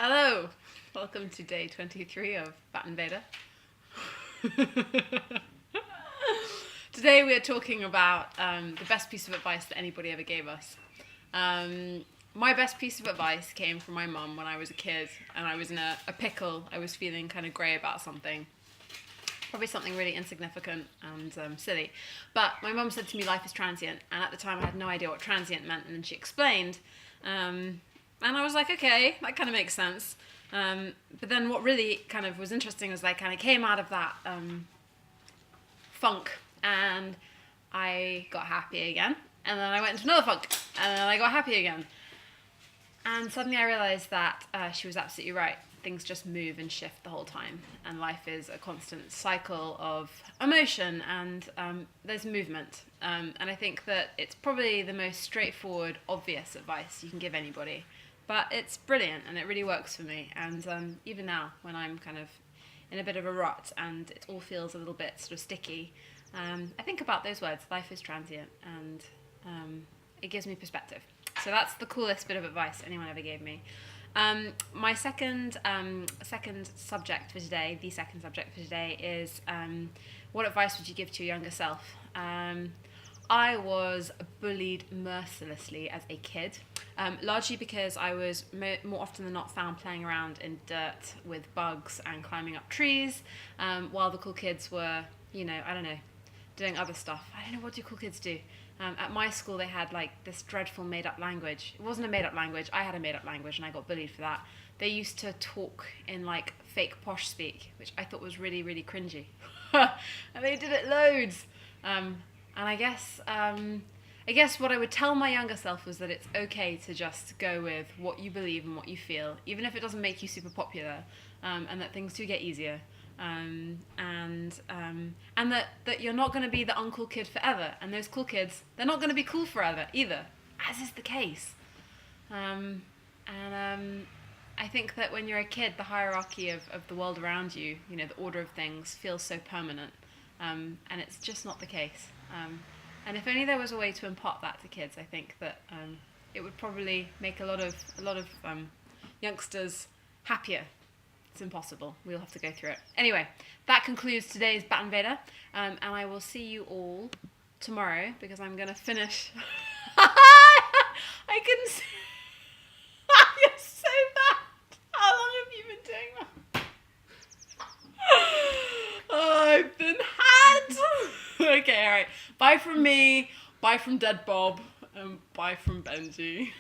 Hello, welcome to day 23 of Bat Invader. Today we are talking about the best piece of advice that anybody ever gave us. My best piece of advice came from my mum when I was a kid and I was in a pickle. I was feeling kind of grey about something. Probably something really insignificant and silly. But my mum said to me, life is transient. And at the time I had no idea what transient meant. And then she explained. And I was like, okay, that kind of makes sense. But then what really kind of was interesting was I kind of came out of that funk and I got happy again. And then I went into another funk and then I got happy again. And suddenly I realized that she was absolutely right. Things just move and shift the whole time. And life is a constant cycle of emotion and there's movement. And I think that it's probably the most straightforward, obvious advice you can give anybody. But it's brilliant and it really works for me. And even now, when I'm kind of in a bit of a rut and it all feels a little bit sort of sticky, I think about those words, life is transient, and it gives me perspective. So that's the coolest bit of advice anyone ever gave me. My second subject for today, is what advice would you give to your younger self? I was bullied mercilessly as a kid, largely because I was more often than not found playing around in dirt with bugs and climbing up trees, while the cool kids were, doing other stuff. I don't know, what do cool kids do? At my school they had like this dreadful made-up language. It wasn't a made-up language, I had a made-up language and I got bullied for that. They used to talk in like fake posh speak, which I thought was really, really cringy. And they did it loads. And I guess what I would tell my younger self was that it's okay to just go with what you believe and what you feel, even if it doesn't make you super popular, and that things do get easier, and that you're not going to be the uncool kid forever, and those cool kids, they're not going to be cool forever either, as is the case. I think that when you're a kid, the hierarchy of the world around you, the order of things feels so permanent, and it's just not the case. And if only there was a way to impart that to kids, I think that it would probably make a lot of youngsters happier. It's impossible. We'll have to go through it. Anyway, that concludes today's Bat Invader, and I will see you all tomorrow because I'm going to finish. I couldn't see. You're so bad. How long have you been doing that? Oh, I've been had. Okay, alright. Bye from me, bye from Dead Bob, and bye from Benji.